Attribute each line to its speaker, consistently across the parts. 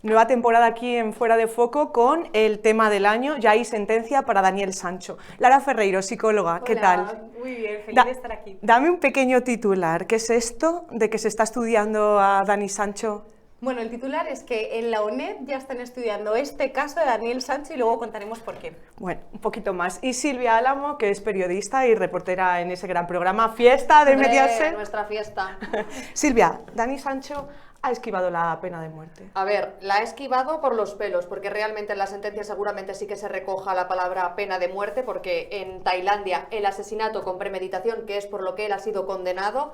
Speaker 1: Nueva temporada aquí en Fuera de Foco con el tema del año, ya hay sentencia para Daniel Sancho. Lara Ferreiro, psicóloga, ¿qué tal?
Speaker 2: Hola, muy bien, feliz de estar aquí.
Speaker 1: Dame un pequeño titular, ¿qué es esto de que se está estudiando a Dani Sancho?
Speaker 2: Bueno, el titular es que en la UNED ya están estudiando este caso de Daniel Sancho y luego contaremos por qué.
Speaker 1: Bueno, un poquito más. Y Silvia Álamo, que es periodista y reportera en ese gran programa Fiesta de Mediaset.
Speaker 3: Nuestra fiesta.
Speaker 1: Silvia, Dani Sancho ha esquivado la pena de muerte.
Speaker 3: A ver, la ha esquivado por los pelos, porque realmente en la sentencia seguramente sí que se recoja la palabra pena de muerte, porque en Tailandia el asesinato con premeditación, que es por lo que él ha sido condenado,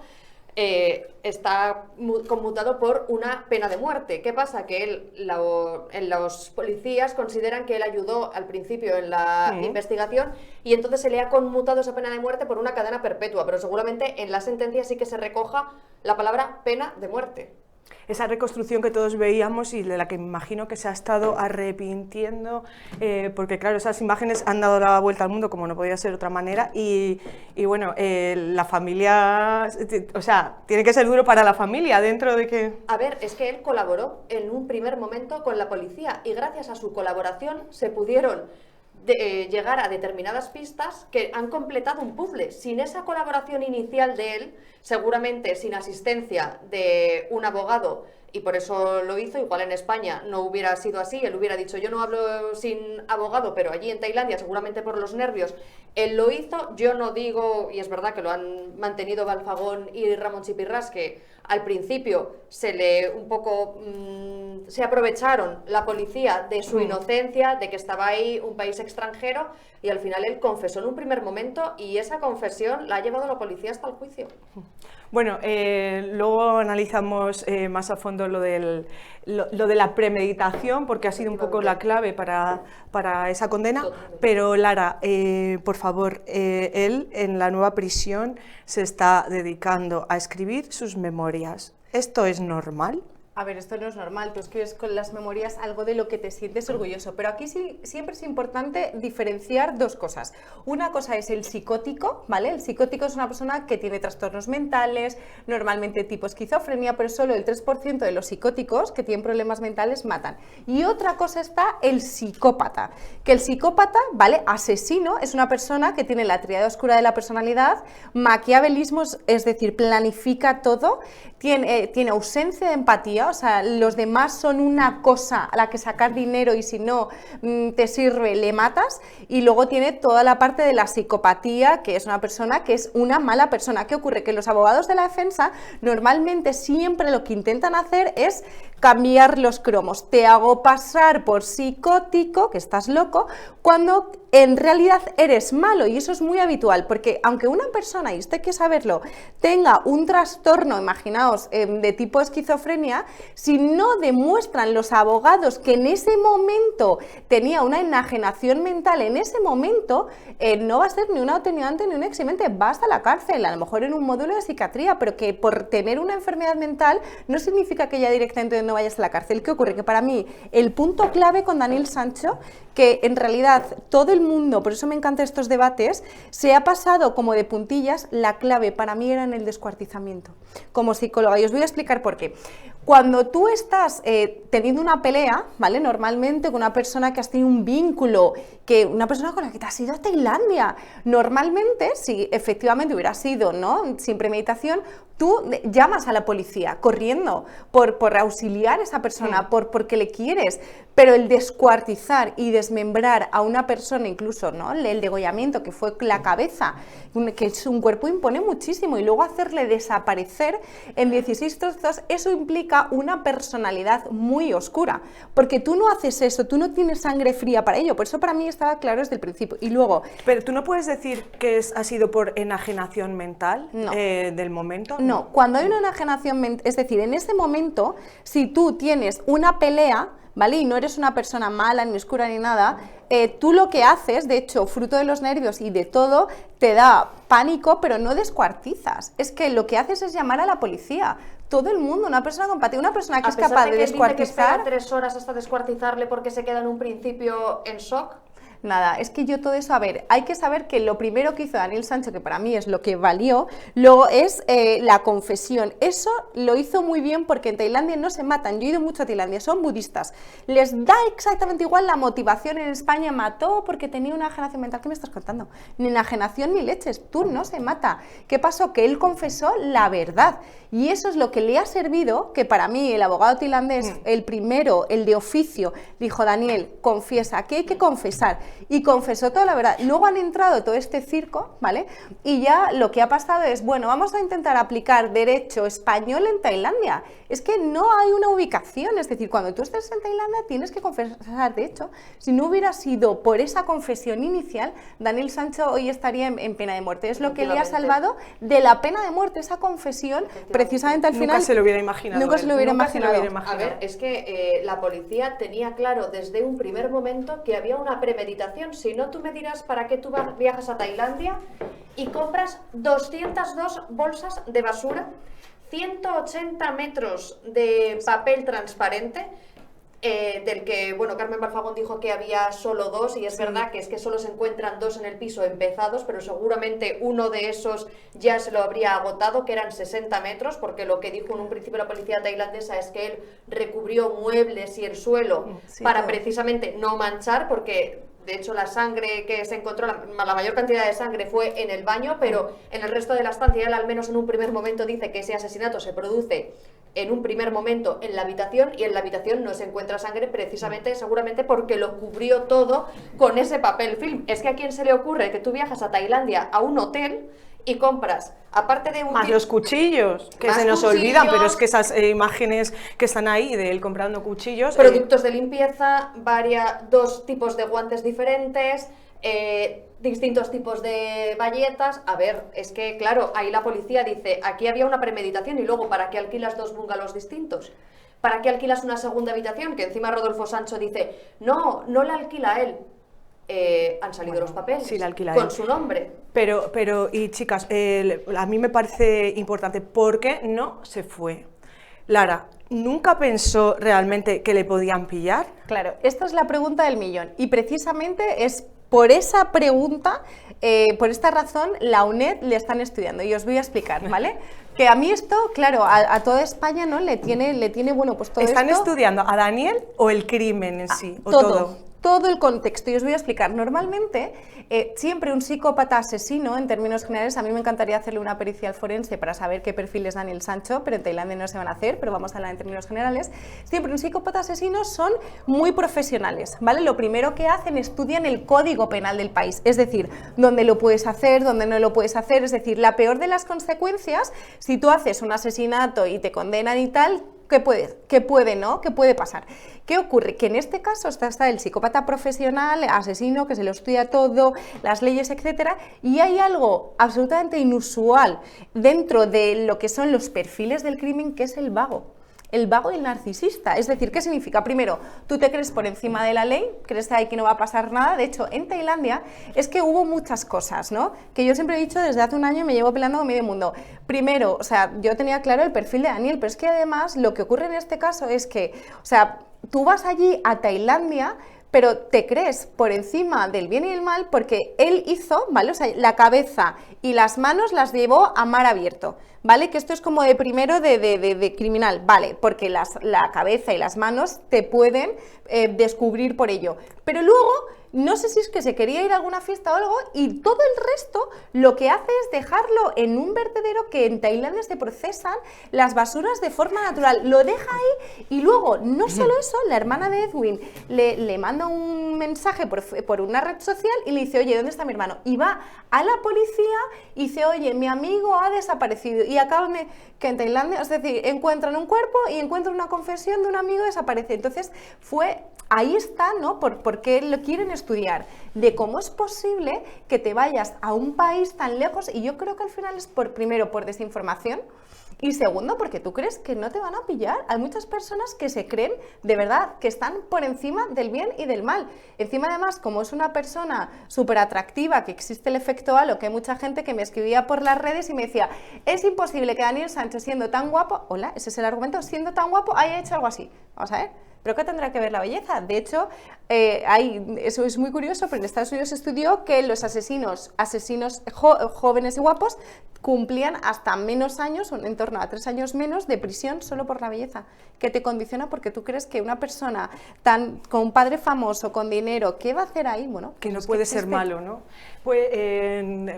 Speaker 3: está conmutado por una pena de muerte. ¿Qué pasa? Que los policías consideran que él ayudó al principio en la investigación y entonces se le ha conmutado esa pena de muerte por una cadena perpetua, pero seguramente en la sentencia sí que se recoja la palabra pena de muerte.
Speaker 1: Esa reconstrucción que todos veíamos y de la que me imagino que se ha estado arrepintiendo, porque claro, esas imágenes han dado la vuelta al mundo como no podía ser de otra manera y bueno, la familia, o sea, tiene que ser duro para la familia dentro de que...
Speaker 3: A ver, es que él colaboró en un primer momento con la policía y gracias a su colaboración se pudieron llegar a determinadas pistas que han completado un puzzle. Sin esa colaboración inicial de él, seguramente sin asistencia de un abogado, y por eso lo hizo, igual en España no hubiera sido así, él hubiera dicho yo no hablo sin abogado, pero allí en Tailandia seguramente por los nervios él lo hizo. Yo no digo, y es verdad que lo han mantenido Balfagón y Ramón Chipirras, que al principio se aprovecharon la policía de su inocencia, de que estaba ahí un país extranjero, y al final él confesó en un primer momento y esa confesión la ha llevado la policía hasta el juicio.
Speaker 1: Bueno, luego analizamos más a fondo lo de la premeditación, porque ha sido un poco la clave para esa condena. Pero Lara, por favor, él en la nueva prisión se está dedicando a escribir sus memorias. ¿Esto es normal?
Speaker 2: A ver, esto no es normal, tú escribes con las memorias algo de lo que te sientes orgulloso, pero aquí sí, siempre es importante diferenciar dos cosas. Una cosa es el psicótico, ¿vale? El psicótico es una persona que tiene trastornos mentales, normalmente tipo esquizofrenia, pero solo el 3% de los psicóticos que tienen problemas mentales matan. Y otra cosa está el psicópata, que el psicópata, ¿vale? Asesino, es una persona que tiene la tríada oscura de la personalidad, maquiavelismo, es decir, planifica todo, tiene ausencia de empatía. O sea, los demás son una cosa a la que sacar dinero y si no te sirve, le matas. Y luego tiene toda la parte de la psicopatía, que es una persona que es una mala persona. ¿Qué ocurre? Que los abogados de la defensa normalmente siempre lo que intentan hacer es cambiar los cromos. Te hago pasar por psicótico, que estás loco, cuando en realidad eres malo, y eso es muy habitual, porque aunque una persona, y esto hay que saberlo, tenga un trastorno, imaginaos, de tipo esquizofrenia, si no demuestran los abogados que en ese momento tenía una enajenación mental, en ese momento no va a ser ni un atenuante ni un eximente, va hasta la cárcel, a lo mejor en un módulo de psiquiatría, pero que por tener una enfermedad mental no significa que ya directamente no vayas a la cárcel. ¿Qué ocurre? Que para mí el punto clave con Daniel Sancho, que en realidad todo el mundo, por eso me encantan estos debates, se ha pasado como de puntillas, la clave para mí era en el descuartizamiento, como psicóloga, y os voy a explicar por qué. Cuando tú estás teniendo una pelea, ¿vale? Normalmente con una persona que has tenido un vínculo, una persona con la que te has ido a Tailandia, normalmente, si efectivamente hubiera sido, ¿no?, sin premeditación, tú llamas a la policía corriendo por auxiliar a esa persona, porque le quieres, pero el descuartizar y desmembrar a una persona, incluso, ¿no?, el degollamiento, que fue la cabeza, que es un cuerpo, impone muchísimo, y luego hacerle desaparecer en 16 trozos, eso implica una personalidad muy oscura, porque tú no haces eso, tú no tienes sangre fría para ello, por eso para mí estaba claro desde el principio. Y luego...
Speaker 1: Pero tú no puedes decir que ha sido por enajenación mental,
Speaker 2: no,
Speaker 1: del momento.
Speaker 2: No, cuando hay una enajenación mental, es decir, en ese momento, si tú tienes una pelea, ¿vale?, y no eres una persona mala, ni oscura, ni nada, tú lo que haces, de hecho, fruto de los nervios y de todo, te da pánico, pero no descuartizas. Es que lo que haces es llamar a la policía. Todo el mundo, una persona compatible, una persona que es capaz de descuartizar...
Speaker 3: ¿A pesar de que dice que espera 3 horas hasta descuartizarle porque se queda en un principio en shock?
Speaker 2: nada. Es que yo todo eso, a ver, hay que saber que lo primero que hizo Daniel Sancho, que para mí es lo que valió, luego es la confesión. Eso lo hizo muy bien porque en Tailandia no se matan. Yo he ido mucho a Tailandia, son budistas. Les da exactamente igual la motivación. En España mató porque tenía una enajenación mental. ¿Qué me estás contando? Ni enajenación ni leches, tú no se mata. ¿Qué pasó? Que él confesó la verdad. Y eso es lo que le ha servido, que para mí el abogado tailandés, el primero, el de oficio, dijo: Daniel, confiesa, que hay que confesar. Y confesó toda la verdad. Luego han entrado todo este circo, ¿vale? Y ya lo que ha pasado es, bueno, vamos a intentar aplicar derecho español en Tailandia. Es que no hay una ubicación, es decir, cuando tú estés en Tailandia tienes que confesar. De hecho, si no hubiera sido por esa confesión inicial, Daniel Sancho hoy estaría en pena de muerte. Es lo que le ha salvado de la pena de muerte, esa confesión, precisamente al final.
Speaker 1: Nunca se lo hubiera imaginado.
Speaker 2: Nunca se lo hubiera imaginado.
Speaker 3: A ver, es que la policía tenía claro desde un primer momento que había una premeditación. Si no, tú me dirás para qué tú viajas a Tailandia y compras 202 bolsas de basura, 180 metros de papel transparente, del que, bueno, Carmen Barfagón dijo que había solo 2, y es verdad que es que solo se encuentran 2 en el piso empezados, pero seguramente uno de esos ya se lo habría agotado, que eran 60 metros, porque lo que dijo en un principio la policía tailandesa es que él recubrió muebles y el suelo para precisamente no manchar, porque de hecho la sangre que se encontró, la mayor cantidad de sangre fue en el baño, pero en el resto de la estancia él al menos en un primer momento dice que ese asesinato se produce en un primer momento en la habitación, y en la habitación no se encuentra sangre precisamente, seguramente porque lo cubrió todo con ese papel film. Es que a quién se le ocurre que tú viajas a Tailandia a un hotel y compras, aparte de un...
Speaker 1: Más los cuchillos, que se nos olvidan, pero es que esas imágenes que están ahí de él comprando cuchillos...
Speaker 3: Productos de limpieza, 2 tipos de guantes diferentes, distintos tipos de bayetas. A ver, es que claro, ahí la policía dice, aquí había una premeditación, y luego, ¿para qué alquilas 2 bungalows distintos? ¿Para qué alquilas una segunda habitación? Que encima Rodolfo Sancho dice, no la alquila él. Han salido los papeles
Speaker 1: sí, la alquila
Speaker 3: con
Speaker 1: él.
Speaker 3: Su nombre.
Speaker 1: Pero y chicas, a mí me parece importante, ¿por qué no se fue? Lara, ¿nunca pensó realmente que le podían pillar?
Speaker 2: Claro, esta es la pregunta del millón, y precisamente es por esa pregunta, por esta razón, la UNED le están estudiando, y os voy a explicar, ¿vale? Que a mí esto, claro, a toda España, ¿no? le tiene bueno, pues todo
Speaker 1: ¿Están
Speaker 2: esto...
Speaker 1: estudiando a Daniel o el crimen en sí? ¿O
Speaker 2: todo el contexto, y os voy a explicar. Normalmente, siempre un psicópata asesino, en términos generales, a mí me encantaría hacerle una pericia forense para saber qué perfil es Daniel Sancho, pero en Tailandia no se van a hacer, pero vamos a hablar en términos generales. Siempre un psicópata asesino son muy profesionales, ¿vale? Lo primero que hacen, estudian el código penal del país, es decir, dónde lo puedes hacer, dónde no lo puedes hacer, es decir, la peor de las consecuencias, si tú haces un asesinato y te condenan y tal, ¿qué puede pasar? ¿Qué ocurre? Que en este caso está el psicópata profesional, asesino, que se lo estudia todo, las leyes, etcétera, y hay algo absolutamente inusual dentro de lo que son los perfiles del crimen, que es el vago. El vago y el narcisista. Es decir, ¿qué significa? Primero, tú te crees por encima de la ley, crees ahí que no va a pasar nada. De hecho, en Tailandia es que hubo muchas cosas, ¿no? Que yo siempre he dicho desde hace un año, me llevo peleando con medio mundo. Primero, o sea, yo tenía claro el perfil de Daniel, pero es que además lo que ocurre en este caso es que, o sea, tú vas allí a Tailandia, pero te crees por encima del bien y del mal porque él hizo, ¿vale? O sea, la cabeza y las manos las llevó a mar abierto, ¿vale? Que esto es como de primero de criminal, ¿vale? Porque la cabeza y las manos te pueden descubrir por ello. Pero luego, no sé si es que se quería ir a alguna fiesta o algo, y todo el resto lo que hace es dejarlo en un vertedero que en Tailandia se procesan las basuras de forma natural. Lo deja ahí, y luego, no solo eso, la hermana de Edwin le manda un mensaje por una red social y le dice, oye, ¿dónde está mi hermano? Y va a la policía y dice, oye, mi amigo ha desaparecido. Y acaban que en Tailandia, es decir, encuentran un cuerpo y encuentran una confesión de un amigo desaparecido. Entonces, ahí está, ¿no? ¿Por qué lo quieren estudiar? De cómo es posible que te vayas a un país tan lejos, y yo creo que al final es primero por desinformación, y segundo porque tú crees que no te van a pillar. Hay muchas personas que se creen de verdad que están por encima del bien y del mal. Encima, además, como es una persona súper atractiva, que existe el efecto halo, que hay mucha gente que me escribía por las redes y me decía, es imposible que Daniel Sancho, siendo tan guapo, hola, ese es el argumento, siendo tan guapo, haya hecho algo así. Vamos a ver, ¿Pero qué tendrá que ver la belleza? De hecho, eso es muy curioso, pero en Estados Unidos se estudió que los asesinos jóvenes y guapos cumplían hasta menos años, en torno a 3 años menos de prisión solo por la belleza, que te condiciona porque tú crees que una persona con un padre famoso, con dinero, ¿qué va a hacer ahí? Bueno,
Speaker 1: que no puede ser malo, ¿no? Pues,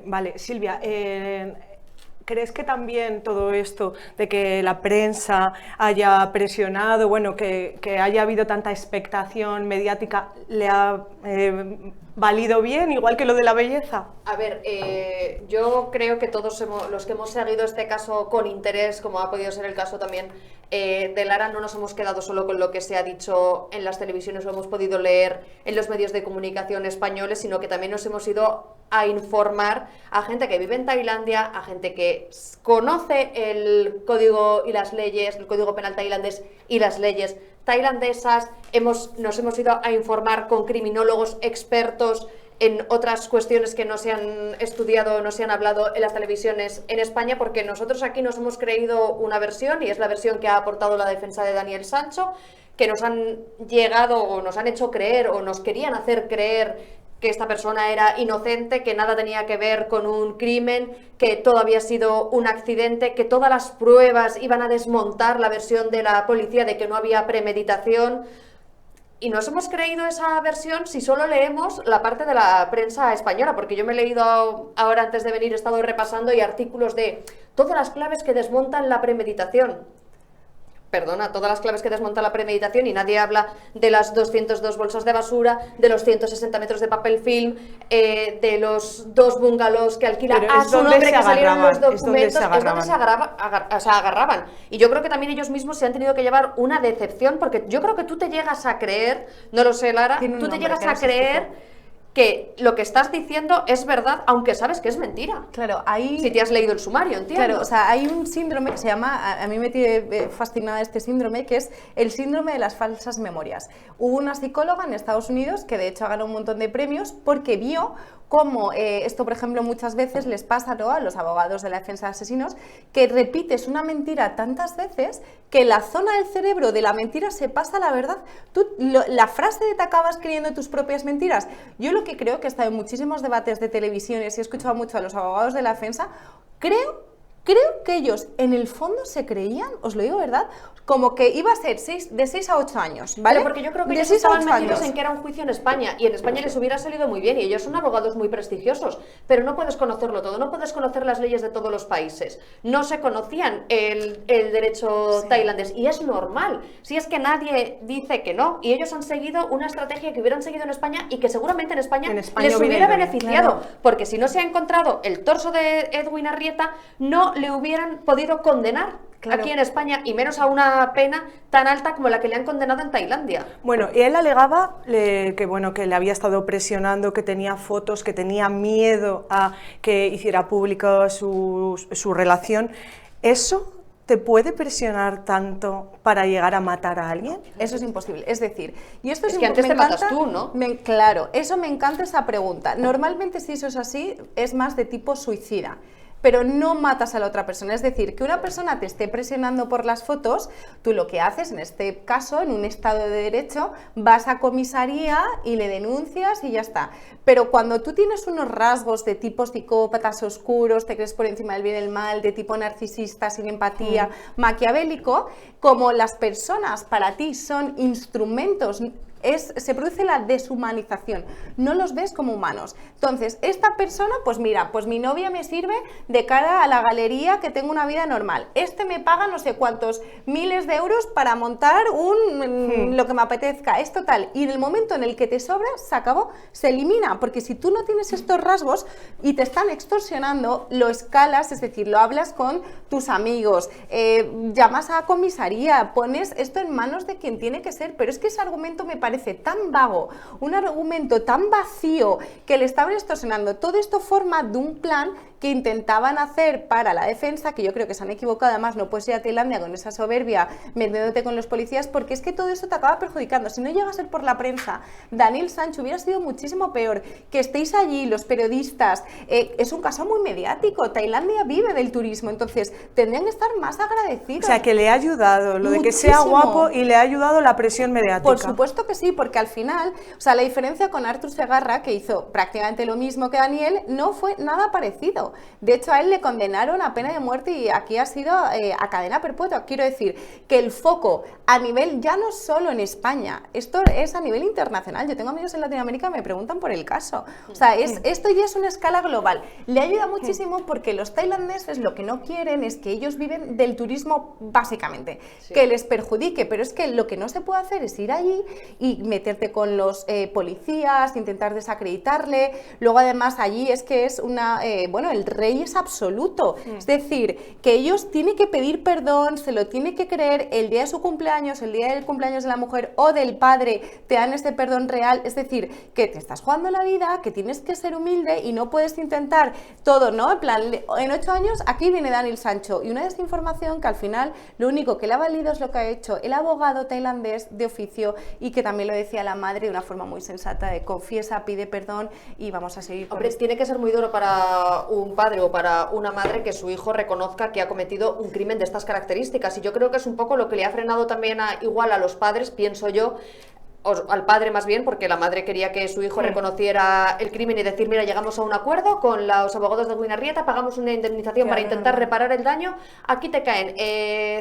Speaker 1: vale, Silvia, ¿crees que también todo esto de que la prensa haya presionado, bueno, que haya habido tanta expectación mediática, le ha valido bien, igual que lo de la belleza?
Speaker 3: A ver, yo creo que todos los que hemos seguido este caso con interés, como ha podido ser el caso también de Lara, no nos hemos quedado solo con lo que se ha dicho en las televisiones o hemos podido leer en los medios de comunicación españoles, sino que también nos hemos ido a informar a gente que vive en Tailandia, a gente que conoce el código y las leyes, el código penal tailandés y las leyes tailandesas. Nos hemos ido a informar con criminólogos expertos en otras cuestiones que no se han estudiado, no se han hablado en las televisiones en España, porque nosotros aquí nos hemos creído una versión, y es la versión que ha aportado la defensa de Daniel Sancho, que nos han llegado o nos han hecho creer o nos querían hacer creer que esta persona era inocente, que nada tenía que ver con un crimen, que todo había sido un accidente, que todas las pruebas iban a desmontar la versión de la policía de que no había premeditación. Y nos hemos creído esa versión si solo leemos la parte de la prensa española, porque yo me he leído ahora antes de venir, he estado repasando, y artículos de todas las claves que desmontan la premeditación. Perdona, todas las claves que desmontan la premeditación, y nadie habla de las 202 bolsas de basura, de los 160 metros de papel film, de los 2 bungalows que alquila a su nombre, que salieron los documentos, es donde se agarraban. Y yo creo que también ellos mismos se han tenido que llevar una decepción, porque yo creo que tú te llegas a creer, no lo sé, Lara, tú te llegas a creer que lo que estás diciendo es verdad, aunque sabes que es mentira.
Speaker 2: Claro, ahí...
Speaker 3: Si te has leído el sumario, entiendo.
Speaker 2: Claro, o sea, hay un síndrome que se llama, a mí me tiene fascinada este síndrome, que es el síndrome de las falsas memorias. Hubo una psicóloga en Estados Unidos que de hecho ganó un montón de premios porque vio cómo esto, por ejemplo, muchas veces les pasa, ¿no?, a los abogados de la defensa de asesinos, que repites una mentira tantas veces que la zona del cerebro de la mentira se pasa a la verdad. La frase de te acabas creyendo tus propias mentiras. Yo lo que creo, que he estado en muchísimos debates de televisiones y he escuchado mucho a los abogados de la defensa, creo que ellos en el fondo se creían, os lo digo verdad, como que iba a ser de 6 a 8 años, ¿vale?
Speaker 3: Pero porque yo creo que ellos estaban metidos en que era un juicio en España, y en España les hubiera salido muy bien, y ellos son abogados muy prestigiosos, pero no puedes conocerlo todo, no puedes conocer las leyes de todos los países. No se conocían el derecho tailandés, y es normal, si es que nadie dice que no, y ellos han seguido una estrategia que hubieran seguido en España y que seguramente en España les hubiera beneficiado, claro, porque si no se ha encontrado el torso de Edwin Arrieta, no le hubieran podido condenar. Claro. Aquí en España, y menos a una pena tan alta como la que le han condenado en Tailandia.
Speaker 1: Bueno, y él alegaba que le había estado presionando, que tenía fotos, que tenía miedo a que hiciera pública su relación. ¿Eso te puede presionar tanto para llegar a matar a alguien?
Speaker 2: Eso es imposible. Es decir, y esto
Speaker 3: es que antes te matas tú, ¿no?
Speaker 2: Claro, eso me encanta esa pregunta. Normalmente, si eso es así, es más de tipo suicida, pero no matas a la otra persona. Es decir, que una persona te esté presionando por las fotos, tú lo que haces, en este caso, en un estado de derecho, vas a comisaría y le denuncias y ya está. Pero cuando tú tienes unos rasgos de tipo psicópatas oscuros, te crees por encima del bien y el mal, de tipo narcisista, sin empatía, maquiavélico, como las personas para ti son instrumentos, se produce la deshumanización, no los ves como humanos. Entonces, esta persona, pues mira, pues mi novia me sirve de cara a la galería, que tengo una vida normal. Este me paga no sé cuántos miles de euros para montar lo que me apetezca, es total. Y en el momento en el que te sobra, se acabó, se elimina, porque si tú no tienes estos rasgos y te están extorsionando, lo escalas, es decir, lo hablas con tus amigos, llamas a comisaría, pones esto en manos de quien tiene que ser, pero es que ese argumento me parece tan vago, un argumento tan vacío, que le estaban extorsionando. Todo esto forma de un plan que intentaban hacer para la defensa, que yo creo que se han equivocado. Además, no puedes ir a Tailandia con esa soberbia metiéndote con los policías, porque es que todo eso te acaba perjudicando. Si no llega a ser por la prensa, Daniel Sancho hubiera sido muchísimo peor. Que estéis allí, los periodistas, es un caso muy mediático. Tailandia vive del turismo, entonces tendrían que estar más agradecidos.
Speaker 1: O sea, que le ha ayudado lo de que sea
Speaker 2: Muchísimo.
Speaker 1: guapo y le ha ayudado la presión mediática.
Speaker 2: Por supuesto que sí, porque al final, o sea, la diferencia con Artur Segarra, que hizo prácticamente lo mismo que Daniel, no fue nada parecido. De hecho, a él le condenaron a pena de muerte y aquí ha sido a cadena perpetua. Quiero decir que el foco a nivel, ya no solo en España, esto es a nivel internacional. Yo tengo amigos en Latinoamérica que me preguntan por el caso. O sea, esto ya es una escala global. Le ayuda muchísimo porque los tailandeses lo que no quieren es que ellos viven del turismo básicamente, que les perjudique, pero es que lo que no se puede hacer es ir allí y meterte con los policías, intentar desacreditarle. Luego además allí es que es una, bueno, el rey es absoluto, es decir, que ellos tienen que pedir perdón, se lo tienen que creer, el día de su cumpleaños, el día del cumpleaños de la mujer o del padre, te dan este perdón real, es decir, que te estás jugando la vida, que tienes que ser humilde y no puedes intentar todo, ¿no? En plan, en 8 años aquí viene Daniel Sancho y una desinformación que al final lo único que le ha valido es lo que ha hecho el abogado tailandés de oficio, y que también lo decía la madre de una forma muy sensata, de confiesa, pide perdón y vamos a seguir con
Speaker 3: Hombre,
Speaker 2: esto.
Speaker 3: tiene que ser muy duro para un padre o para una madre que su hijo reconozca que ha cometido un crimen de estas características, y yo creo que es un poco lo que le ha frenado también igual a los padres, pienso yo, al padre más bien, porque la madre quería que su hijo reconociera el crimen y decir, mira, llegamos a un acuerdo con los abogados de Guinarrieta, pagamos una indemnización para intentar reparar el daño, aquí te caen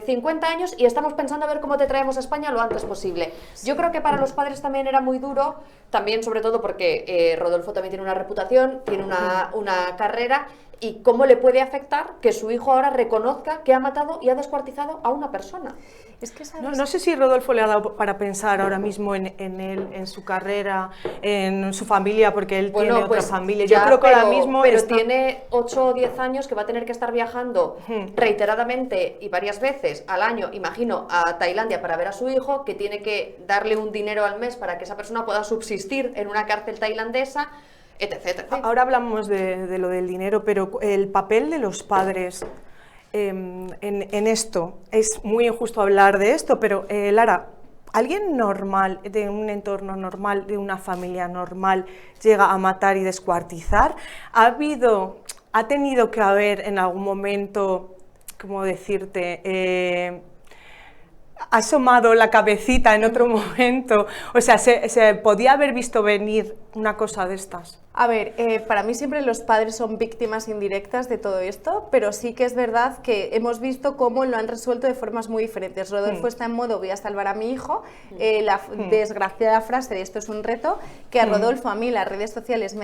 Speaker 3: 50 años y estamos pensando a ver cómo te traemos a España lo antes posible. Yo creo que para los padres también era muy duro, también sobre todo porque Rodolfo también tiene una reputación, tiene una carrera, y cómo le puede afectar que su hijo ahora reconozca que ha matado y ha descuartizado a una persona.
Speaker 2: Es que
Speaker 1: No sé si Rodolfo le ha dado para pensar ahora mismo en él, en su carrera, en su familia, porque él tiene otra familia. Yo creo que ahora mismo
Speaker 3: pero tiene 8 o 10 años que va a tener que estar viajando reiteradamente y varias veces al año, imagino, a Tailandia para ver a su hijo, que tiene que darle un dinero al mes para que esa persona pueda subsistir en una cárcel tailandesa, etc.
Speaker 1: Ahora hablamos de lo del dinero, pero el papel de los padres en esto, es muy injusto hablar de esto, pero Lara, ¿alguien normal, de un entorno normal, de una familia normal, llega a matar y descuartizar? ¿Ha tenido que haber en algún momento, cómo decirte, ha asomado la cabecita en otro momento? O sea, ¿se podía haber visto venir una cosa de estas?
Speaker 2: A ver, para mí siempre los padres son víctimas indirectas de todo esto, pero sí que es verdad que hemos visto cómo lo han resuelto de formas muy diferentes. Rodolfo está en modo voy a salvar a mi hijo, la desgraciada frase de esto es un reto, que a Rodolfo, a mí, las redes sociales,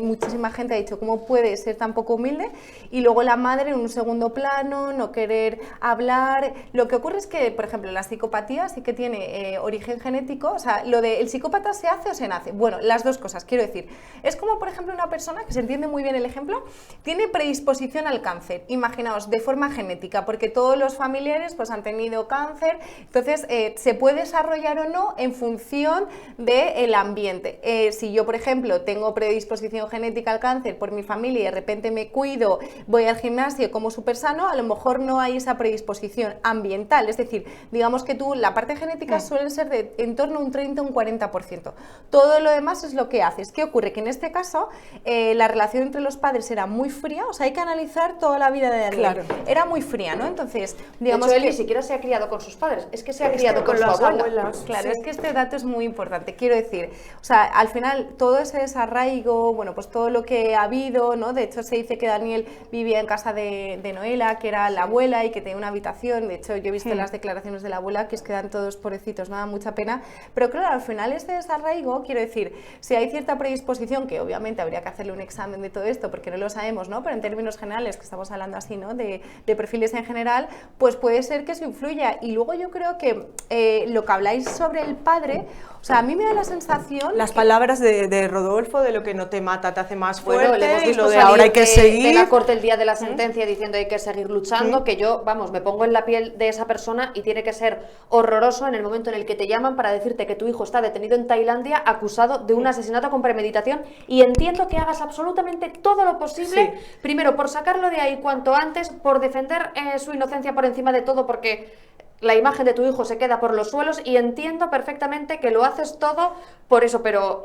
Speaker 2: muchísima gente ha dicho cómo puede ser tan poco humilde, y luego la madre en un segundo plano, no querer hablar. Lo que ocurre es que, por ejemplo, la psicopatía sí que tiene origen genético, o sea, lo de el psicópata se hace o se nace. Bueno, las dos cosas, quiero decir, es como por ejemplo una persona, que se entiende muy bien el ejemplo, tiene predisposición al cáncer, imaginaos, de forma genética, porque todos los familiares pues han tenido cáncer, entonces se puede desarrollar o no en función del ambiente. Si yo, por ejemplo, tengo predisposición genética al cáncer por mi familia y de repente me cuido, voy al gimnasio, como súper sano, a lo mejor no hay esa predisposición ambiental, es decir, digamos que tú, la parte genética suele ser de en torno a un 30 o un 40%. Todo lo demás es lo que haces. ¿Qué ocurre? Que en este caso la relación entre los padres era muy fría, o sea, hay que analizar toda la vida de Daniel.
Speaker 1: Claro.
Speaker 2: Era muy fría, ¿no? Entonces, digamos
Speaker 3: de hecho, él
Speaker 2: que
Speaker 3: ni siquiera se ha criado con sus padres, es que se ha criado con
Speaker 1: las
Speaker 3: su abuela.
Speaker 1: abuelas.
Speaker 2: claro,
Speaker 1: Sí.
Speaker 2: es que este dato es muy importante, quiero decir, o sea, al final todo ese desarraigo, bueno, pues todo lo que ha habido, ¿no? De hecho se dice que Daniel vivía en casa de Noela, que era la abuela y que tenía una habitación, de hecho yo he visto las declaraciones de la abuela que es que dan todos pobrecitos, no da mucha pena, pero claro, al final este desarraigo, quiero decir, si hay cierta predisposición, que obviamente habría que hacerle un examen de todo esto porque no lo sabemos, ¿no? Pero en términos generales, que estamos hablando así, ¿no? De perfiles en general, pues puede ser que eso influya. Y luego yo creo que lo que habláis sobre el padre, o sea, a mí me da la sensación...
Speaker 1: Las palabras de Rodolfo, de lo que no te mata te hace más fuerte,
Speaker 3: Bueno, le hemos
Speaker 1: y
Speaker 3: visto
Speaker 1: lo de
Speaker 3: salir
Speaker 1: ahora hay que
Speaker 3: de
Speaker 1: seguir.
Speaker 3: la corte el día de la sentencia diciendo hay que seguir luchando, que yo, vamos, me pongo en la piel de esa persona y tiene que ser horroroso en el momento en el que te llaman para decirte que tu hijo está detenido en Tailandia acusado de un asesinato mata con premeditación y entiendo que hagas absolutamente todo lo posible, primero por sacarlo de ahí cuanto antes, por defender su inocencia por encima de todo, porque la imagen de tu hijo se queda por los suelos y entiendo perfectamente que lo haces todo por eso, pero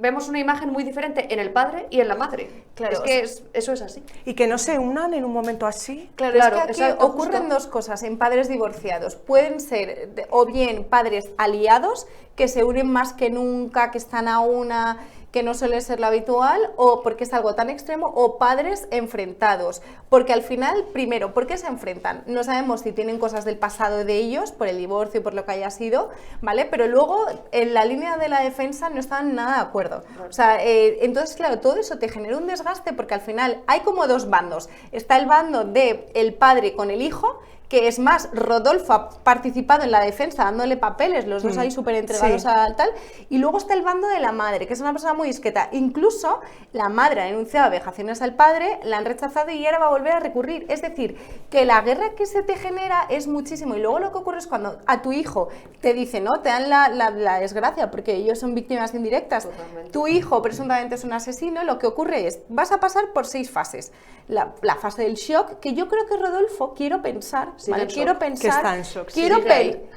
Speaker 3: vemos una imagen muy diferente en el padre y en la madre.
Speaker 2: Claro,
Speaker 3: es que eso es así.
Speaker 1: Y que no se unan en un momento así.
Speaker 2: Claro, es que aquí
Speaker 3: exacto,
Speaker 2: ocurren
Speaker 3: justo.
Speaker 2: dos cosas en padres divorciados. Pueden ser o bien padres aliados, que se unen más que nunca, que están a una, que no suele ser lo habitual, o porque es algo tan extremo, o padres enfrentados. Porque al final, primero, ¿por qué se enfrentan? No sabemos si tienen cosas del pasado de ellos, por el divorcio, por lo que haya sido, ¿vale? Pero luego, en la línea de la defensa no están nada de acuerdo. O sea, entonces, claro, todo eso te genera un desgaste porque al final hay como dos bandos. Está el bando del padre con el hijo, que es más, Rodolfo ha participado en la defensa dándole papeles, los dos ahí súper entregados al tal, y luego está el bando de la madre, que es una persona muy discreta. Incluso la madre ha denunciado vejaciones al padre, la han rechazado y ahora va a volver a recurrir. Es decir, que la guerra que se te genera es muchísimo, y luego lo que ocurre es cuando a tu hijo te dicen, ¿no? Te dan la desgracia, porque ellos son víctimas indirectas.
Speaker 3: Totalmente.
Speaker 2: Tu hijo presuntamente es un asesino, lo que ocurre es, vas a pasar por 6 fases. La fase del shock, que yo creo que Rodolfo, quiero pensar,
Speaker 3: Sigue
Speaker 2: ¿vale?
Speaker 3: en shock.
Speaker 2: Quiero pensar,
Speaker 1: Que está en shock, sí.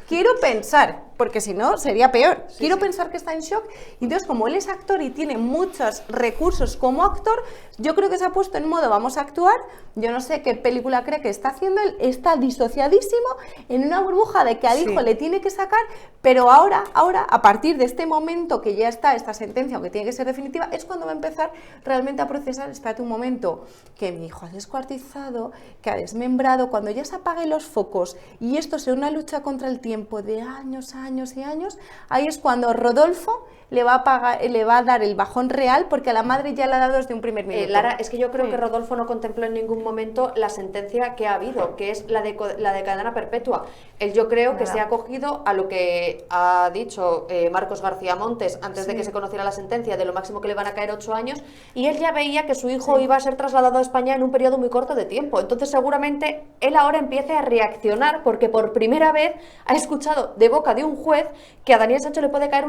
Speaker 2: quiero pensar, porque si no sería peor. Quiero pensar que está en shock, y entonces como él es actor y tiene muchos recursos como actor, yo creo que se ha puesto en modo vamos a actuar. Yo no sé qué película cree que está haciendo él, está disociadísimo en una burbuja de que al hijo le tiene que sacar, pero ahora, a partir de este momento que ya está esta sentencia, aunque tiene que ser definitiva, es cuando va a empezar realmente a procesar, espérate un momento, que mi hijo ha descuartizado, que ha desmembrado, cuando ya se apaguen los focos y esto sea una lucha contra el tiempo de años y años, ahí es cuando Rodolfo le va a dar el bajón real, porque a la madre ya le ha dado desde un primer minuto.
Speaker 3: Lara, es que yo creo que Rodolfo no contempló en ningún momento la sentencia que ha habido, que es la de cadena perpetua. Él yo creo que se ha acogido a lo que ha dicho Marcos García Montes antes de que se conociera la sentencia, de lo máximo que le van a caer 8 años, y él ya veía que su hijo iba a ser trasladado a España en un periodo muy corto de tiempo. Entonces seguramente él ahora empiece a reaccionar porque por primera vez ha escuchado de boca de un juez que a Daniel Sancho le puede caer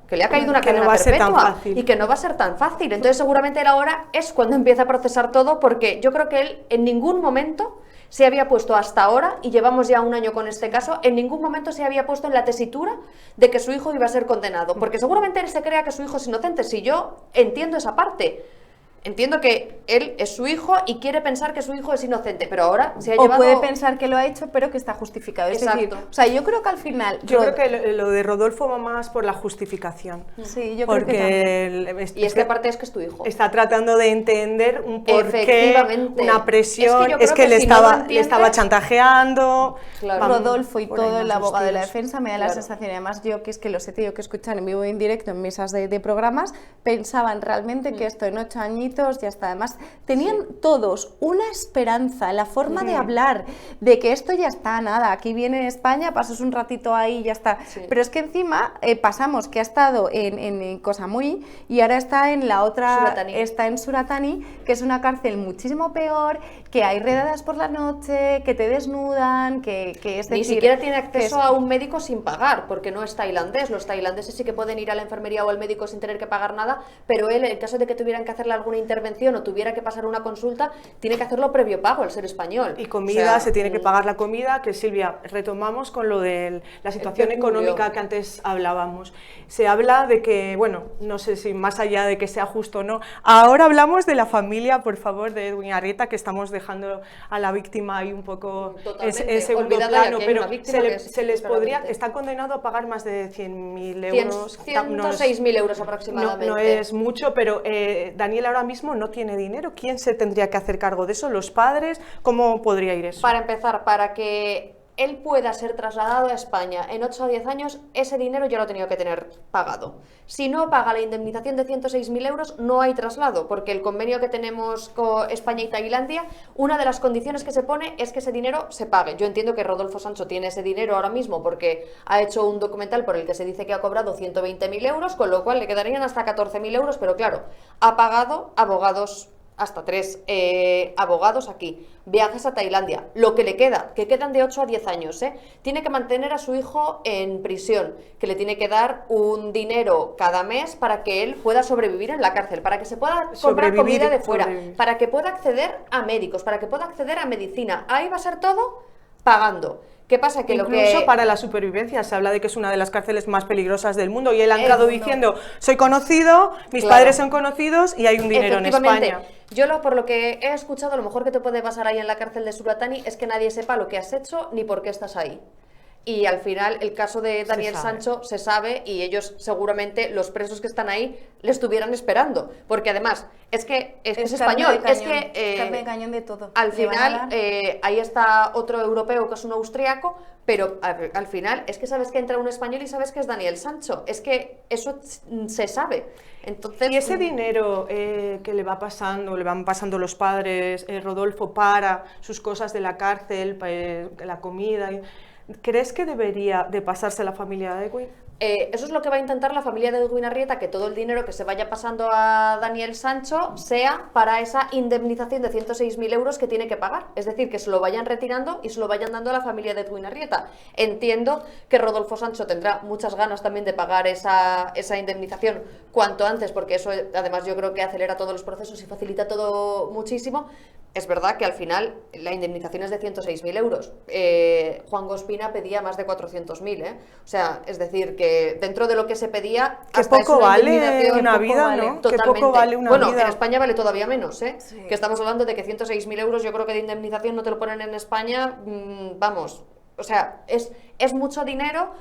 Speaker 3: que le ha caído una
Speaker 1: Que no
Speaker 3: cadena
Speaker 1: va a ser tan
Speaker 3: perpetua
Speaker 1: fácil.
Speaker 3: y que no va a ser tan fácil. Entonces seguramente él ahora es cuando empieza a procesar todo, porque yo creo que él en ningún momento se había puesto hasta ahora, y llevamos ya un año con este caso, en ningún momento se había puesto en la tesitura de que su hijo iba a ser condenado, porque seguramente él se crea que su hijo es inocente. Si yo entiendo esa parte, entiendo que él es su hijo y quiere pensar que su hijo es inocente, pero ahora se ha llevado...
Speaker 2: O puede pensar que lo ha hecho, pero que está justificado. Es decir,
Speaker 3: Exacto.
Speaker 2: o sea, yo creo que al final...
Speaker 1: Yo creo que lo de Rodolfo va más por la justificación.
Speaker 2: Sí, yo creo que también.
Speaker 3: Y es que aparte es que es tu hijo.
Speaker 1: Está tratando de entender un porqué,
Speaker 3: Efectivamente.
Speaker 1: una presión,
Speaker 3: Es que yo creo que
Speaker 1: le
Speaker 3: si no lo
Speaker 1: le estaba
Speaker 3: entiendes-
Speaker 1: chantajeando.
Speaker 3: Claro.
Speaker 1: Vamos,
Speaker 2: Rodolfo y
Speaker 1: por ahí
Speaker 2: todo el
Speaker 1: más
Speaker 2: abogado de la
Speaker 1: hostiles.
Speaker 2: defensa me da la
Speaker 3: Claro.
Speaker 2: sensación, y además yo que es que los he tenido que escuchar en vivo y en directo en mesas de programas, pensaban realmente que esto en 8 añitos ya está. Además tenían todos una esperanza en la forma de hablar, de que esto ya está, nada, aquí viene España, pasas un ratito ahí y ya está.
Speaker 3: Sí.
Speaker 2: Pero es que encima pasamos que ha estado en Cosamui y ahora está en la otra,
Speaker 3: Suratani.
Speaker 2: está en Suratani, que es una cárcel muchísimo peor, que hay redadas por la noche, que te desnudan, que es
Speaker 3: Ni
Speaker 2: decir,
Speaker 3: siquiera tiene
Speaker 2: que
Speaker 3: acceso
Speaker 2: es-
Speaker 3: a un médico sin pagar, porque no es tailandés. Los tailandeses sí que pueden ir a la enfermería o al médico sin tener que pagar nada, pero él, en caso de que tuvieran que hacerle alguna intervención o tuviera que pasar una consulta, tiene que hacerlo previo pago, el ser español.
Speaker 1: Y comida,
Speaker 3: O sea,
Speaker 1: se tiene que pagar la comida, que Silvia, retomamos con lo de la situación
Speaker 3: peculio.
Speaker 1: económica que antes hablábamos. Se habla de que, bueno, no sé si más allá de que sea justo o no, ahora hablamos de la familia, por favor, de Edwin Arrieta, que estamos dejando a la víctima ahí un poco
Speaker 3: Totalmente,
Speaker 1: en segundo
Speaker 3: olvidada, y
Speaker 1: plano,
Speaker 3: aquí hay
Speaker 1: pero
Speaker 3: una víctima que es
Speaker 1: se les podría,
Speaker 3: claramente.
Speaker 1: está condenado a pagar más de 100.000 euros.
Speaker 3: 106.000 euros aproximadamente.
Speaker 1: No es mucho, pero Daniel ahora mismo no tiene dinero. ¿Quién se tendría que hacer cargo de eso? ¿Los padres? ¿Cómo podría ir eso?
Speaker 3: Para empezar, para que él pueda ser trasladado a España en 8 o 10 años, ese dinero ya lo ha tenido que tener pagado. Si no paga la indemnización de 106.000 euros, no hay traslado, porque el convenio que tenemos con España y Tailandia, una de las condiciones que se pone es que ese dinero se pague. Yo entiendo que Rodolfo Sancho tiene ese dinero ahora mismo porque ha hecho un documental por el que se dice que ha cobrado 120.000 euros, con lo cual le quedarían hasta 14.000 euros, pero claro, ha pagado abogados hasta 3 abogados aquí, viajes a Tailandia, lo que le queda, que quedan de 8 a 10 años, tiene que mantener a su hijo en prisión, que le tiene que dar un dinero cada mes para que él pueda sobrevivir en la cárcel, para que se pueda comprar comida de fuera, para que pueda acceder a médicos, para que pueda acceder a medicina. Ahí va a ser todo pagando. ¿Qué pasa? Que
Speaker 1: incluso para la supervivencia se habla de que es una de las cárceles más peligrosas del mundo y él ha entrado diciendo, soy conocido, mis padres son conocidos y hay un dinero en España.
Speaker 3: Yo por lo que he escuchado, lo mejor que te puede pasar ahí en la cárcel de Suratani es que nadie sepa lo que has hecho ni por qué estás ahí. Y al final el caso de Daniel Sancho se sabe y ellos seguramente, los presos que están ahí, le estuvieran esperando. Porque además, es que es español, es que
Speaker 2: carne de cañón de todo.
Speaker 3: Al final, ahí está otro europeo que es un austriaco, pero al final es que sabes que entra un español y sabes que es Daniel Sancho. Es que eso se sabe. Entonces,
Speaker 1: y ese dinero que le van pasando los padres, Rodolfo, para sus cosas de la cárcel, la comida... ¿Crees que debería de pasarse a la familia de Edwin?
Speaker 3: Eso es lo que va a intentar la familia de Edwin Arrieta, que todo el dinero que se vaya pasando a Daniel Sancho sea para esa indemnización de 106.000 euros que tiene que pagar. Es decir, que se lo vayan retirando y se lo vayan dando a la familia de Edwin Arrieta. Entiendo que Rodolfo Sancho tendrá muchas ganas también de pagar esa indemnización cuanto antes, porque eso además yo creo que acelera todos los procesos y facilita todo muchísimo. Es verdad que al final la indemnización es de 106.000 euros. Juan Gospina pedía más de 400.000, O sea, es decir, que dentro de lo que se pedía...
Speaker 1: Que poco vale una vida, ¿no?
Speaker 3: Totalmente.
Speaker 1: Que poco vale una vida.
Speaker 3: Bueno, en España vale todavía menos, Sí. Que estamos hablando de que 106.000 euros, yo creo que de indemnización no te lo ponen en España, vamos, o sea, es mucho dinero,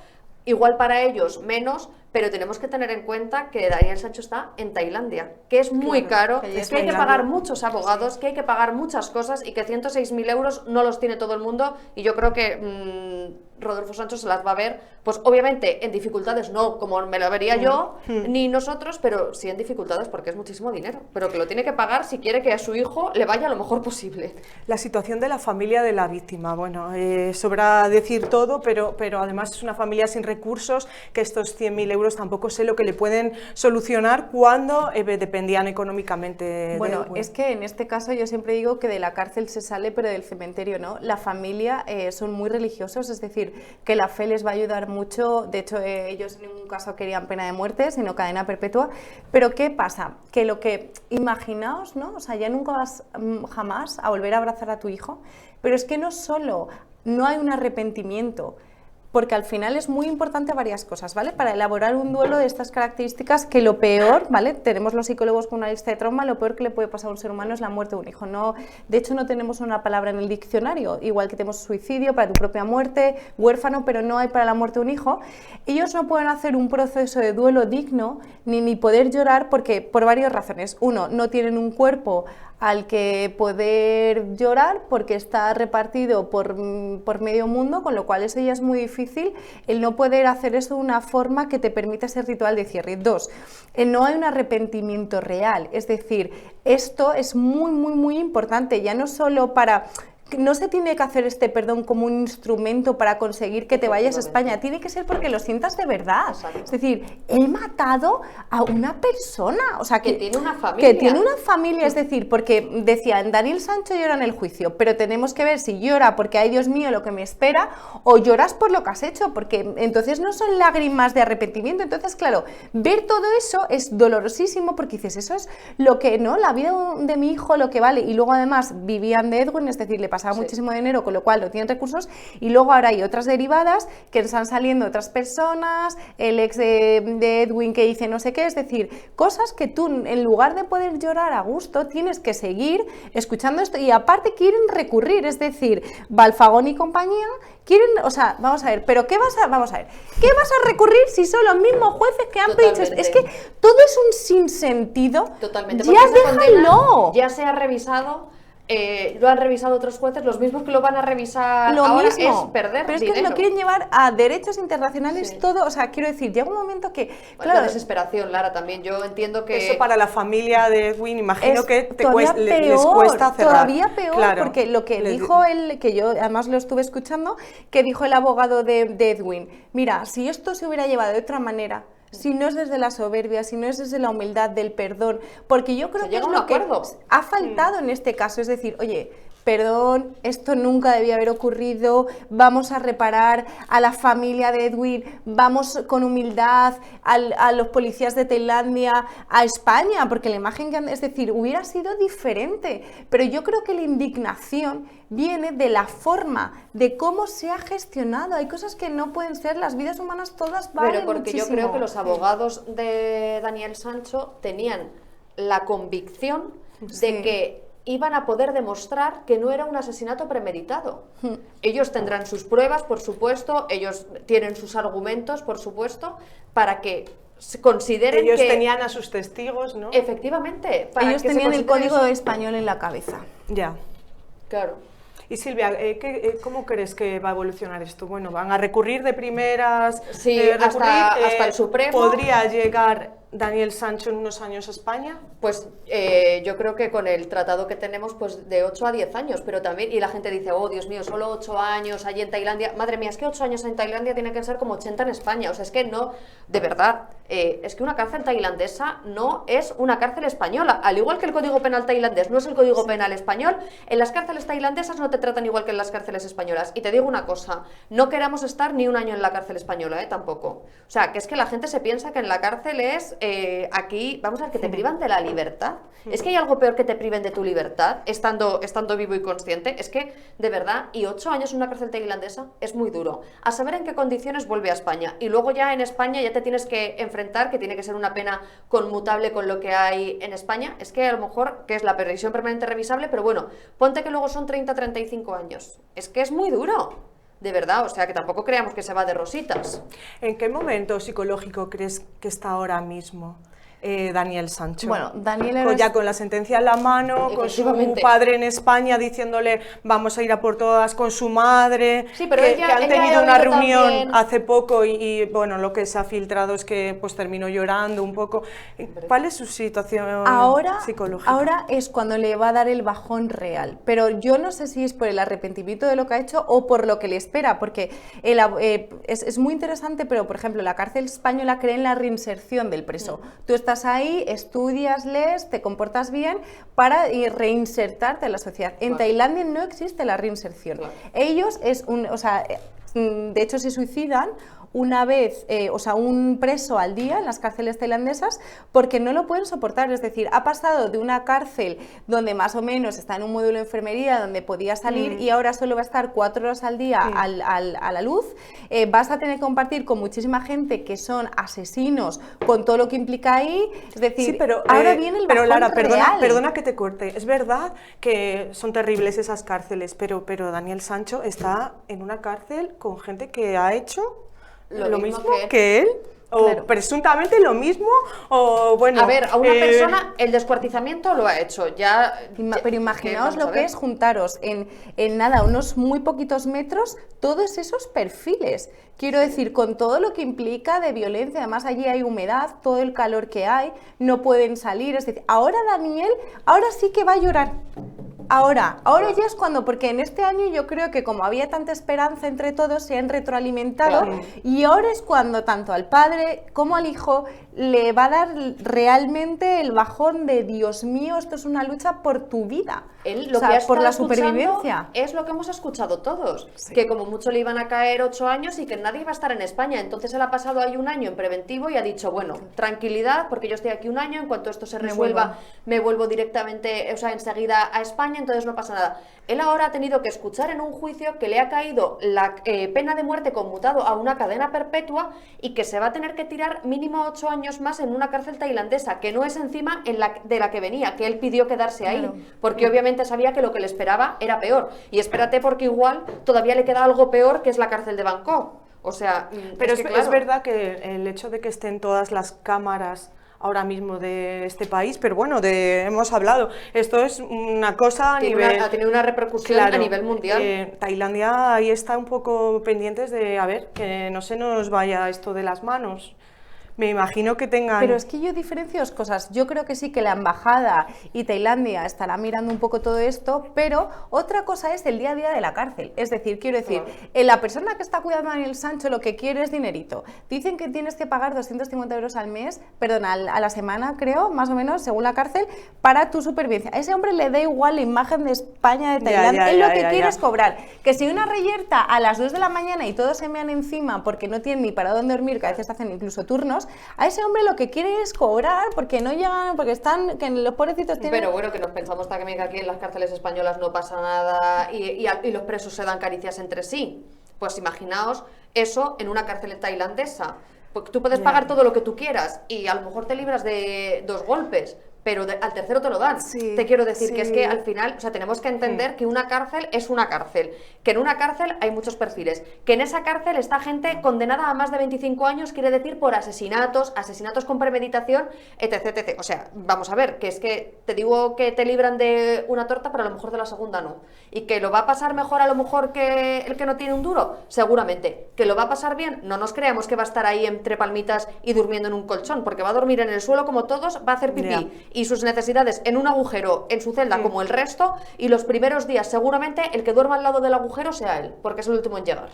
Speaker 3: igual para ellos menos, pero tenemos que tener en cuenta que Daniel Sancho está en Tailandia, que es muy caro, que hay que pagar muchos abogados, que hay que pagar muchas cosas y que 106.000 euros no los tiene todo el mundo y yo creo que Rodolfo Sancho se las va a ver, pues obviamente en dificultades no como me lo vería yo, ni nosotros, pero sí en dificultades porque es muchísimo dinero, pero que lo tiene que pagar si quiere que a su hijo le vaya lo mejor posible.
Speaker 1: La situación de la familia de la víctima, bueno, sobra decir todo, pero además es una familia sin recursos, que estos 100.000 euros tampoco sé lo que le pueden solucionar cuando dependían económicamente de
Speaker 2: Bueno, es que en este caso yo siempre digo que de la cárcel se sale, pero del cementerio no. La familia son muy religiosos, es decir, que la fe les va a ayudar mucho. De hecho, ellos en ningún caso querían pena de muerte, sino cadena perpetua. Pero ¿qué pasa? Que lo que imaginaos, ¿no? O sea, ya nunca vas jamás a volver a abrazar a tu hijo, pero es que no solo no hay un arrepentimiento, porque al final es muy importante varias cosas, ¿vale? Para elaborar un duelo de estas características, que lo peor, ¿vale? Tenemos los psicólogos con una lista de trauma, lo peor que le puede pasar a un ser humano es la muerte de un hijo. No, de hecho, no tenemos una palabra en el diccionario, igual que tenemos suicidio para tu propia muerte, huérfano, pero no hay para la muerte de un hijo. Ellos no pueden hacer un proceso de duelo digno, ni poder llorar, porque por varias razones. Uno, no tienen un cuerpo al que poder llorar porque está repartido por medio mundo, con lo cual eso ya es muy difícil el no poder hacer eso de una forma que te permita ese ritual de cierre. Dos, no hay un arrepentimiento real, es decir, esto es muy importante, ya no solo para... No se tiene que hacer este perdón como un instrumento para conseguir que te vayas a España, tiene que ser porque lo sientas de verdad.
Speaker 3: Exacto.
Speaker 2: Es decir, he matado a una persona, o sea,
Speaker 3: que tiene una familia.
Speaker 2: Que tiene una familia, es decir, porque decían, Daniel Sancho llora en el juicio, pero tenemos que ver si llora porque, ay Dios mío, lo que me espera, o lloras por lo que has hecho, porque entonces no son lágrimas de arrepentimiento. Entonces, claro, ver todo eso es dolorosísimo porque dices, eso es lo que, ¿no? La vida de mi hijo, lo que vale. Y luego además vivían de Edwin, es decir, le pasaba muchísimo dinero, con lo cual no tienen recursos, y luego ahora hay otras derivadas que están saliendo otras personas, el ex de Edwin que dice no sé qué, es decir, cosas que tú en lugar de poder llorar a gusto tienes que seguir escuchando esto, y aparte quieren recurrir, es decir, Balfagón y compañía quieren, o sea, vamos a ver, pero vamos a ver, ¿qué vas a recurrir si son los mismos jueces que han pedido? Es que todo es un sinsentido.
Speaker 3: Totalmente.
Speaker 2: Ya déjalo.
Speaker 3: Ya se ha revisado. Lo han revisado otros jueces, los mismos que lo van a revisar
Speaker 2: lo
Speaker 3: ahora
Speaker 2: mismo,
Speaker 3: es perder
Speaker 2: pero es
Speaker 3: dinero.
Speaker 2: que lo quieren llevar a derechos internacionales, todo, o sea, quiero decir, llega un momento que,
Speaker 3: claro, la desesperación, Lara, también, yo entiendo que...
Speaker 1: Eso para la familia de Edwin, imagino que les cuesta cerrar.
Speaker 2: Todavía peor,
Speaker 1: claro,
Speaker 2: porque lo que dijo él, que yo además lo estuve escuchando, que dijo el abogado de Edwin, mira, si esto se hubiera llevado de otra manera, si no es desde la soberbia, si no es desde la humildad del perdón, porque yo creo
Speaker 3: Se
Speaker 2: que
Speaker 3: llega
Speaker 2: es
Speaker 3: a un
Speaker 2: lo que
Speaker 3: acuerdo.
Speaker 2: ha faltado en este caso, es decir, oye, perdón, esto nunca debía haber ocurrido, vamos a reparar a la familia de Edwin, vamos con humildad a los policías de Tailandia, a España, porque la imagen que han, es decir, hubiera sido diferente, pero yo creo que la indignación viene de la forma, de cómo se ha gestionado, hay cosas que no pueden ser, las vidas humanas todas valen
Speaker 3: Pero porque
Speaker 2: muchísimo.
Speaker 3: yo creo que los abogados de Daniel Sancho tenían la convicción
Speaker 2: Sí.
Speaker 3: de que iban a poder demostrar que no era un asesinato premeditado. Ellos tendrán sus pruebas, por supuesto, ellos tienen sus argumentos, por supuesto, para que se consideren
Speaker 1: Ellos
Speaker 3: que...
Speaker 1: tenían a sus testigos, ¿no?
Speaker 3: Efectivamente. Para
Speaker 2: Ellos
Speaker 3: que se
Speaker 2: tenían el
Speaker 3: considere
Speaker 2: código
Speaker 3: eso.
Speaker 2: español en la cabeza.
Speaker 1: Ya.
Speaker 3: Claro.
Speaker 1: Y Silvia, ¿cómo crees que va a evolucionar esto? Bueno, ¿van a recurrir de primeras?
Speaker 3: Sí, hasta el Supremo.
Speaker 1: ¿Podría llegar Daniel Sancho en unos años a España?
Speaker 3: Pues yo creo que con el tratado que tenemos, pues de 8 a 10 años, pero también, y la gente dice, oh Dios mío, solo 8 años allí en Tailandia. Madre mía, es que 8 años en Tailandia tiene que ser como 80 en España. O sea, es que no, de verdad, es que una cárcel tailandesa no es una cárcel española. Al igual que el Código Penal tailandés no es el Código Penal español, en las cárceles tailandesas no te tratan igual que en las cárceles españolas. Y te digo una cosa, no queramos estar ni un año en la cárcel española, tampoco. O sea, que es que la gente se piensa que en la cárcel es, aquí, vamos a ver, que te privan de la libertad. Es que hay algo peor que te priven de tu libertad, estando vivo y consciente. Es que, de verdad, y 8 años en una cárcel tailandesa es muy duro. A saber en qué condiciones vuelve a España. Y luego ya en España ya te tienes que enfrentar, que tiene que ser una pena conmutable con lo que hay en España. Es que a lo mejor, que es la prisión permanente revisable, pero bueno, ponte que luego son 30, 35 años. Es que es muy duro. De verdad, o sea, que tampoco creamos que se va de rositas.
Speaker 1: ¿En qué momento psicológico crees que está ahora mismo Daniel Sancho?
Speaker 2: Bueno, Daniel era...
Speaker 1: Ya con la sentencia en la mano, con su
Speaker 3: Efectivamente.
Speaker 1: padre en España diciéndole vamos a ir a por todas, con su madre,
Speaker 3: Sí, pero
Speaker 1: que
Speaker 3: ella
Speaker 1: han
Speaker 3: ha
Speaker 1: tenido una
Speaker 3: oído
Speaker 1: reunión
Speaker 3: también-
Speaker 1: hace poco y, bueno, lo que se ha filtrado es que pues terminó llorando un poco. ¿Cuál es su situación psicológica?
Speaker 2: Ahora es cuando le va a dar el bajón real, pero yo no sé si es por el arrepentimiento de lo que ha hecho o por lo que le espera, porque es muy interesante, pero por ejemplo la cárcel española cree en la reinserción del preso. Tú estás ahí, estudias, lees, te comportas bien para reinsertarte en la sociedad. En
Speaker 3: Claro.
Speaker 2: Tailandia no existe la reinserción.
Speaker 3: Claro.
Speaker 2: Ellos de hecho se suicidan una vez, un preso al día en las cárceles tailandesas porque no lo pueden soportar, es decir, ha pasado de una cárcel donde más o menos está en un módulo de enfermería donde podía salir y ahora solo va a estar 4 horas al día a la luz, vas a tener que compartir con muchísima gente que son asesinos con todo lo que implica ahí, es decir,
Speaker 1: Sí, pero,
Speaker 2: ahora viene el bajón
Speaker 1: Lara,
Speaker 2: real.
Speaker 1: perdona que te corte. Es verdad que son terribles esas cárceles, pero Daniel Sancho está en una cárcel con gente que ha hecho lo mismo que él. O
Speaker 2: Claro.
Speaker 1: presuntamente lo mismo, o bueno...
Speaker 3: A ver, a una persona el descuartizamiento lo ha hecho,
Speaker 2: Pero imaginaos
Speaker 3: vamos a
Speaker 2: lo que
Speaker 3: ver.
Speaker 2: es juntaros en nada, unos muy poquitos metros, todos esos perfiles. Quiero decir, con todo lo que implica de violencia, además allí hay humedad, todo el calor que hay, no pueden salir. Es decir, ahora Daniel, ahora sí que va a llorar. Ahora ya es cuando, porque en este año yo creo que como había tanta esperanza entre todos, se han retroalimentado
Speaker 3: Claro.
Speaker 2: y ahora es cuando tanto al padre como al hijo le va a dar realmente el bajón de Dios mío, esto es una lucha por tu vida.
Speaker 3: Él lo
Speaker 2: O sea,
Speaker 3: que ha
Speaker 2: por
Speaker 3: estado
Speaker 2: la
Speaker 3: escuchando
Speaker 2: supervivencia.
Speaker 3: es lo que hemos escuchado todos, que como mucho le iban a caer 8 años y que nadie iba a estar en España. Entonces él ha pasado ahí un año en preventivo y ha dicho, bueno, tranquilidad, porque yo estoy aquí un año, en cuanto esto se resuelva, me vuelvo directamente, o sea, enseguida a España, entonces no pasa nada. Él ahora ha tenido que escuchar en un juicio que le ha caído la pena de muerte conmutado a una cadena perpetua y que se va a tener que tirar mínimo 8 años más en una cárcel tailandesa, que no es encima de la que venía, que él pidió quedarse ahí,
Speaker 2: Claro.
Speaker 3: porque obviamente sabía que lo que le esperaba era peor. Y espérate porque igual todavía le queda algo peor, que es la cárcel de Bangkok. O sea,
Speaker 1: Pero
Speaker 3: que,
Speaker 1: es
Speaker 3: claro,
Speaker 1: verdad que el hecho de que estén todas las cámaras ahora mismo de este país, pero bueno, hemos hablado, esto es una cosa a nivel...
Speaker 3: ha tenido una repercusión
Speaker 1: Claro,
Speaker 3: a nivel mundial.
Speaker 1: Tailandia ahí está un poco pendientes de, a ver, que no se nos vaya esto de las manos. me imagino que tengan...
Speaker 2: Pero es que yo diferencio dos cosas. Yo creo que sí que la embajada y Tailandia estará mirando un poco todo esto, pero otra cosa es el día a día de la cárcel. Es decir, quiero decir, la persona que está cuidando a Daniel Sancho lo que quiere es dinerito. Dicen que tienes que pagar 250 euros al mes, perdón, a la semana, creo, más o menos, según la cárcel, para tu supervivencia. A ese hombre le da igual la imagen de España, de Tailandia. Él lo que quiere es cobrar. Que si una reyerta a las 2 de la mañana y todos se mean encima porque no tienen ni para dónde dormir, que a veces hacen incluso turnos, a ese hombre lo que quiere es cobrar porque no llegan, porque están, que los pobrecitos tienen...
Speaker 3: Pero bueno, que nos pensamos también que aquí en las cárceles españolas no pasa nada y los presos se dan caricias entre sí. Pues imaginaos eso en una cárcel tailandesa. Porque tú puedes pagar todo lo que tú quieras y a lo mejor te libras de 2 golpes, pero al tercero te lo dan. Te quiero decir que es que al final, o sea, tenemos que entender que una cárcel es una cárcel, que en una cárcel hay muchos perfiles, que en esa cárcel está gente condenada a más de 25 años, quiere decir por asesinatos con premeditación, etc, etc. O sea, vamos a ver, que es que te digo que te libran de una torta, pero a lo mejor de la segunda no. Y que lo va a pasar mejor a lo mejor que el que no tiene un duro, seguramente. Que lo va a pasar bien, no nos creamos que va a estar ahí entre palmitas y durmiendo en un colchón, porque va a dormir en el suelo como todos, va a hacer pipí y sus necesidades en un agujero en su celda como el resto, y los primeros días seguramente el que duerma al lado del agujero sea él, porque es el último en llegar.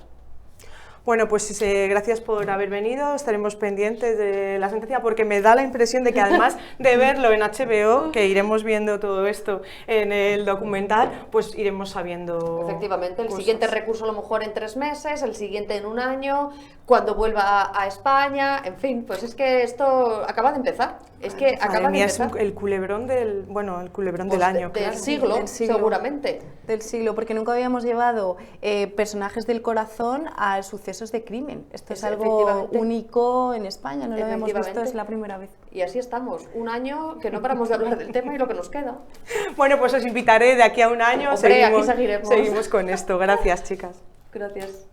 Speaker 1: Bueno, pues gracias por haber venido, estaremos pendientes de la sentencia porque me da la impresión de que además de verlo en HBO, que iremos viendo todo esto en el documental, pues iremos sabiendo...
Speaker 3: Efectivamente, el
Speaker 1: cosas.
Speaker 3: Siguiente recurso a lo mejor en 3 meses, el siguiente en 1 año, cuando vuelva a España, en fin, pues es que esto acaba de empezar, es que acaba de empezar.
Speaker 1: Es el culebrón del, bueno, el culebrón
Speaker 3: Pues
Speaker 1: del año,
Speaker 3: del
Speaker 1: claro.
Speaker 3: siglo, seguramente.
Speaker 2: Del siglo, porque nunca habíamos llevado personajes del corazón a sucesos de crimen. Esto es algo único en España, no lo habíamos visto, es la primera vez.
Speaker 3: Y así estamos, 1 año que no paramos de hablar del tema y lo que nos queda.
Speaker 1: Bueno, pues os invitaré de aquí a 1 año,
Speaker 3: Hombre, aquí seguiremos.
Speaker 1: Seguimos con esto. Gracias, chicas.
Speaker 3: Gracias.